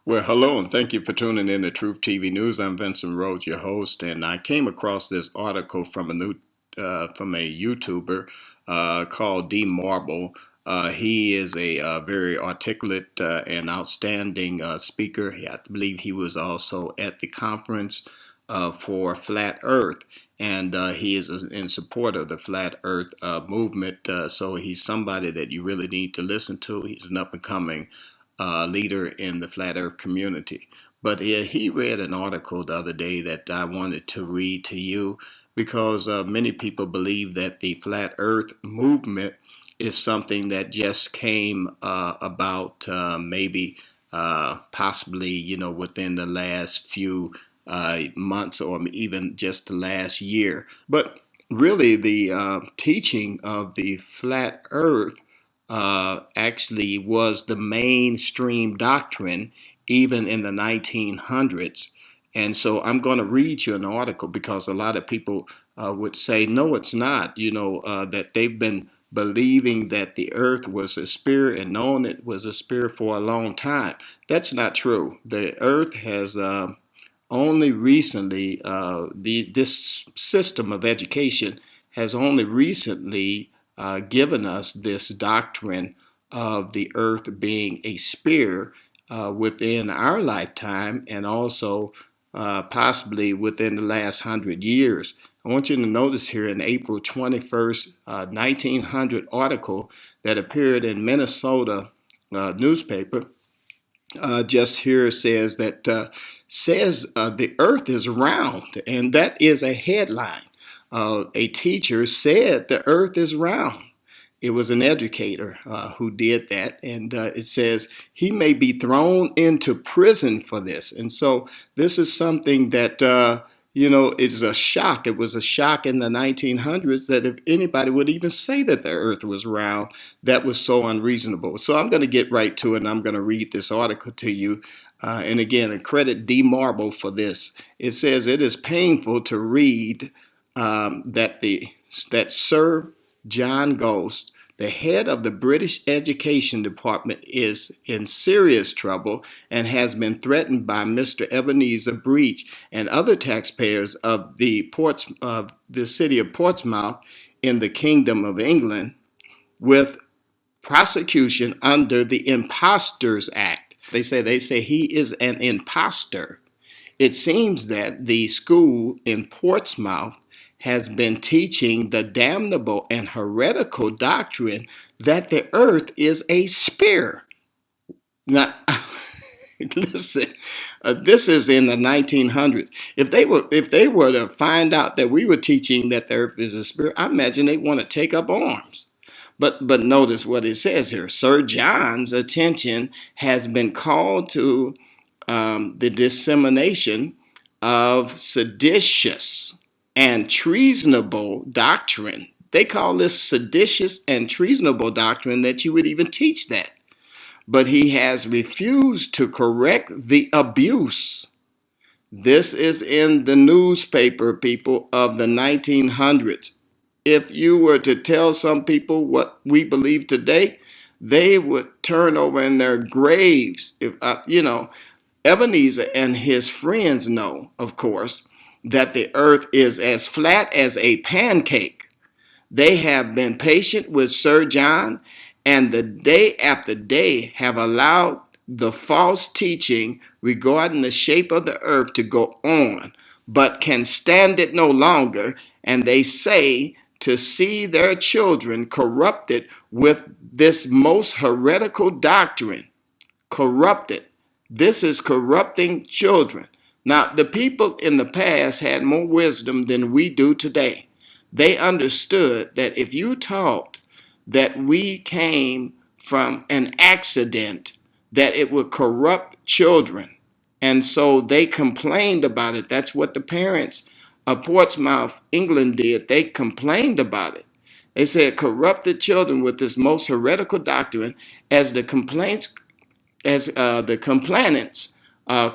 Well, hello, and thank you for tuning in to Truth TV News. I'm Vincent Rhodes, your host, and I came across this article from a YouTuber called D Marble. He is a very articulate and outstanding speaker. I believe he was also at the conference for Flat Earth, and he is in support of the Flat Earth movement. So he's somebody that you really need to listen to. He's an up and coming leader in the flat earth community. But he read an article the other day that I wanted to read to you because many people believe that the flat earth movement is something that just came about maybe possibly, within the last few months or even just the last year. But really, the teaching of the flat earth actually was the mainstream doctrine even in the 1900s. And so I'm going to read you an article because a lot of people would say, no, it's not, that they've been believing that the earth was a sphere and known it was a sphere for a long time. That's not true. The earth has only recently, this system of education has only recently given us this doctrine of the earth being a sphere within our lifetime and also possibly within the last 100 years. I want you to notice here in April 21st, 1900 article that appeared in Minnesota newspaper. Just here says that the earth is round, and that is a headline. A teacher said the earth is round. It was an educator who did that, and it says he may be thrown into prison for this. And so this is something that is a shock. It was a shock in the 1900s that if anybody would even say that the earth was round, that was so unreasonable. So I'm going to get right to it, and I'm going to read this article to you. And again, I credit D Marble for this. It says it is painful to read that Sir John Ghost, the head of the British Education Department, is in serious trouble and has been threatened by Mr. Ebenezer Breach and other taxpayers of the city of Portsmouth in the Kingdom of England with prosecution under the Impostors Act. They say he is an imposter. It seems that the school in Portsmouth has been teaching the damnable and heretical doctrine that the earth is a sphere. Now, listen, this is in the 1900s. If they were to find out that we were teaching that the earth is a sphere, I imagine they want to take up arms. But notice what it says here. Sir John's attention has been called to the dissemination of seditious and treasonable doctrine. They call this seditious and treasonable doctrine, that you would even teach that. But he has refused to correct the abuse. This is in the newspaper, people, of the 1900s. If you were to tell some people what we believe today, they would turn over in their graves. If Ebenezer and his friends know, of course, that the earth is as flat as a pancake. They have been patient with Sir John, and the day after day have allowed the false teaching regarding the shape of the earth to go on, but can stand it no longer, and they say to see their children corrupted with this most heretical doctrine. Corrupted. This is corrupting children. Now, the people in the past had more wisdom than we do today. They understood that if you taught that we came from an accident, that it would corrupt children. And so they complained about it. That's what the parents of Portsmouth, England did. They complained about it. They said corrupted children with this most heretical doctrine, as the complainants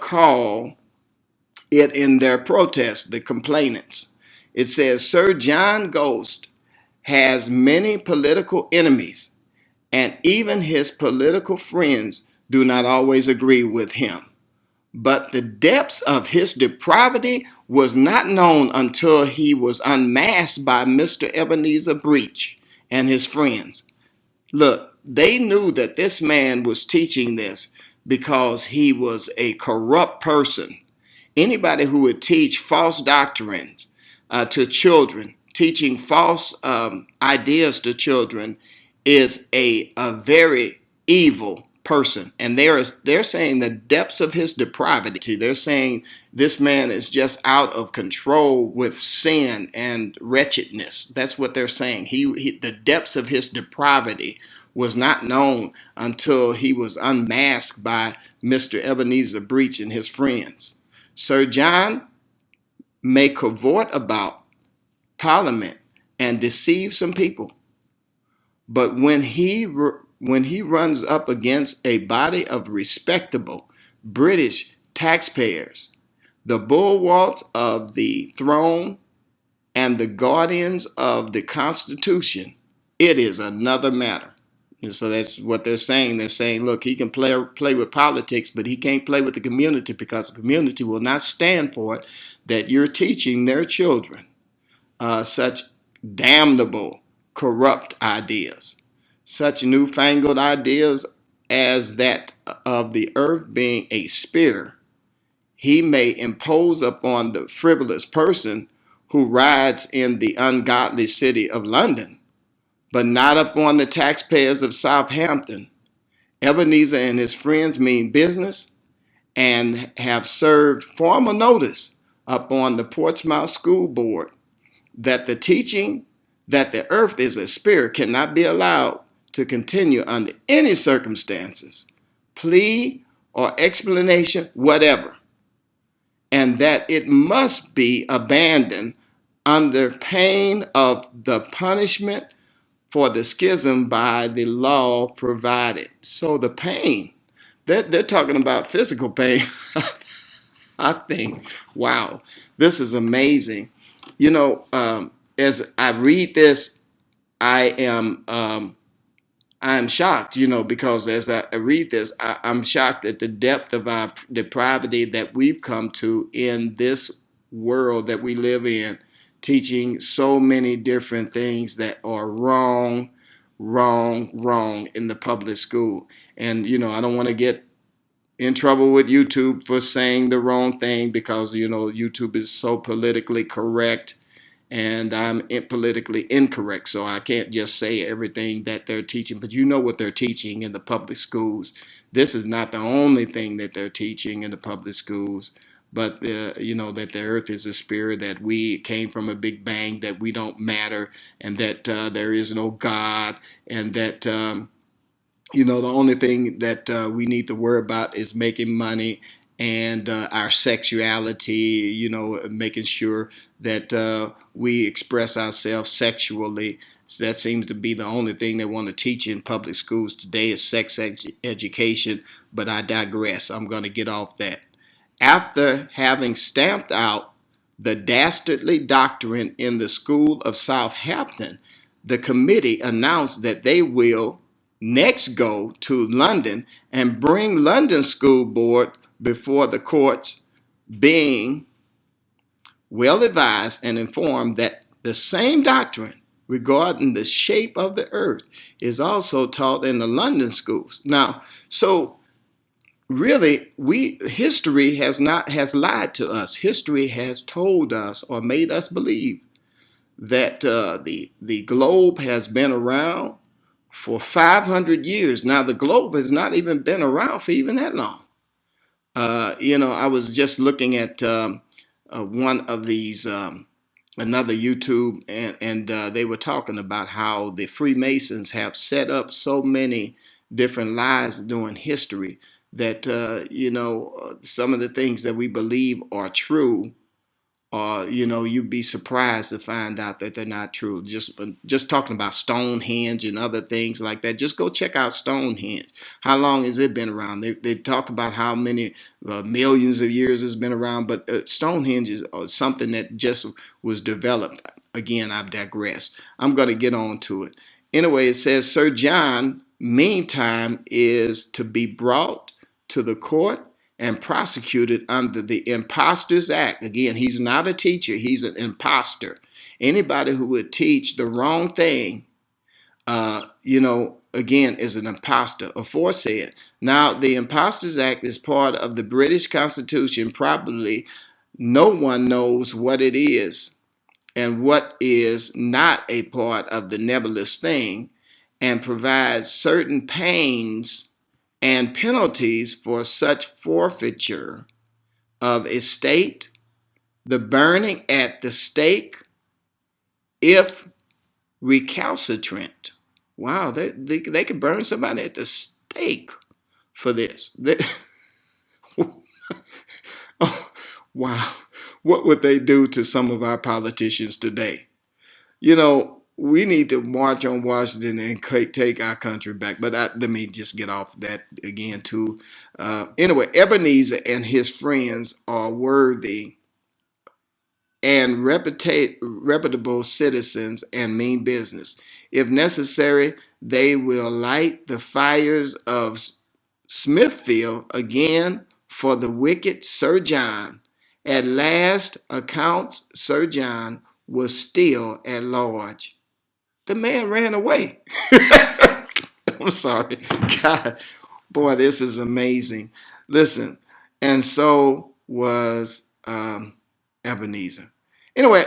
call it in their protest, the complainants. It says, Sir John Ghost has many political enemies, and even his political friends do not always agree with him. but the depths of his depravity was not known until he was unmasked by Mr. Ebenezer Breach and his friends. Look, they knew that this man was teaching this because he was a corrupt person. Anybody who would teach false doctrines to children, teaching false ideas to children, is a very evil person. And they're saying the depths of his depravity. They're saying this man is just out of control with sin and wretchedness. That's what they're saying. The depths of his depravity was not known until he was unmasked by Mr. Ebenezer Breach and his friends. Sir John may cavort about Parliament and deceive some people, but when he runs up against a body of respectable British taxpayers, the bulwarks of the throne and the guardians of the Constitution, it is another matter. And so that's what they're saying. They're saying, look, he can play with politics, but he can't play with the community, because the community will not stand for it, that you're teaching their children such damnable, corrupt ideas, such newfangled ideas as that of the earth being a sphere. He may impose upon the frivolous person who rides in the ungodly city of London, but not upon the taxpayers of Southampton. Ebenezer and his friends mean business and have served formal notice upon the Portsmouth School Board that the teaching that the earth is a sphere cannot be allowed to continue under any circumstances, plea or explanation whatever, and that it must be abandoned under pain of the punishment for the schism by the law provided. So the pain, they're talking about physical pain. I think, wow, this is amazing. You know, as I read this, I am shocked, you know, because as I read this, I'm shocked at the depth of our depravity that we've come to in this world that we live in, teaching so many different things that are wrong in the public school. And, you know, I don't want to get in trouble with YouTube for saying the wrong thing, because, you know, YouTube is so politically correct and I'm politically incorrect. So I can't just say everything that they're teaching, but you know what they're teaching in the public schools. This is not the only thing that they're teaching in the public schools, but you know, that the earth is a sphere, that we came from a big bang, that we don't matter, and that there is no God, and that you know, the only thing that we need to worry about is making money and our sexuality, you know, making sure that we express ourselves sexually. So that seems to be the only thing they want to teach in public schools today, is sex education. But I digress. I'm going to get off that. After having stamped out the dastardly doctrine in the School of Southampton, the committee announced that they will next go to London and bring London School Board before the courts, being well advised and informed that the same doctrine regarding the shape of the earth is also taught in the London schools. Now, so really, history has lied to us. History has told us or made us believe that the globe has been around for 500 years. Now, the globe has not even been around for even that long. You know, I was just looking at one of these, another YouTube, and they were talking about how the Freemasons have set up so many different lies during history that, you know, some of the things that we believe are true, you know, you'd be surprised to find out that they're not true. Just talking about Stonehenge and other things like that. Just go check out Stonehenge. How long has it been around? They talk about how many millions of years it's been around, but Stonehenge is something that just was developed. Again, I digress. I'm going to get on to it. Anyway, it says Sir John, meantime, is to be brought to the court and prosecuted under the Impostors Act. Again, he's not a teacher, he's an imposter. Anybody who would teach the wrong thing, again, is an imposter, aforesaid. Now, the Impostors Act is part of the British Constitution. Probably no one knows what it is and what is not a part of the nebulous thing, and provides certain pains and penalties for such forfeiture of estate, the burning at the stake, if recalcitrant. Wow, they could burn somebody at the stake for this. Oh, wow. What would they do to some of our politicians today? We need to march on Washington and take our country back. But let me just get off that again, too. Anyway, Ebenezer and his friends are worthy and reputable citizens and mean business. If necessary, they will light the fires of Smithfield again for the wicked Sir John. At last accounts, Sir John was still at large. The man ran away. I'm sorry. God, boy, this is amazing. Listen, and so was Ebenezer. Anyway,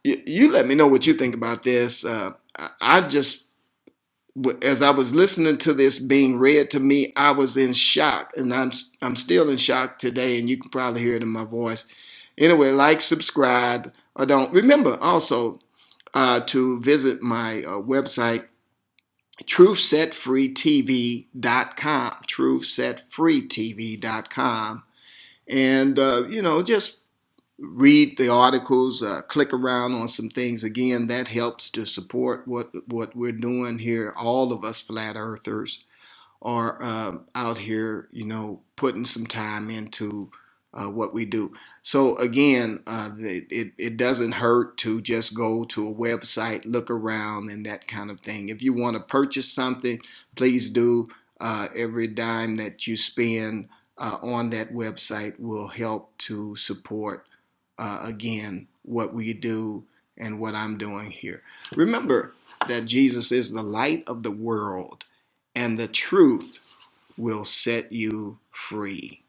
you let me know what you think about this. I just, as I was listening to this being read to me, I was in shock, and I'm still in shock today, and you can probably hear it in my voice. Anyway, like, subscribe, or don't. Remember also to visit my website, truthsetfreetv.com, truthsetfreetv.com, and just read the articles, click around on some things. Again, that helps to support what we're doing here. All of us flat earthers are out here, putting some time into what we do. So again, it doesn't hurt to just go to a website, look around, and that kind of thing. If you want to purchase something, please do. Every dime that you spend on that website will help to support again what we do and what I'm doing here. Remember that Jesus is the light of the world, and the truth will set you free.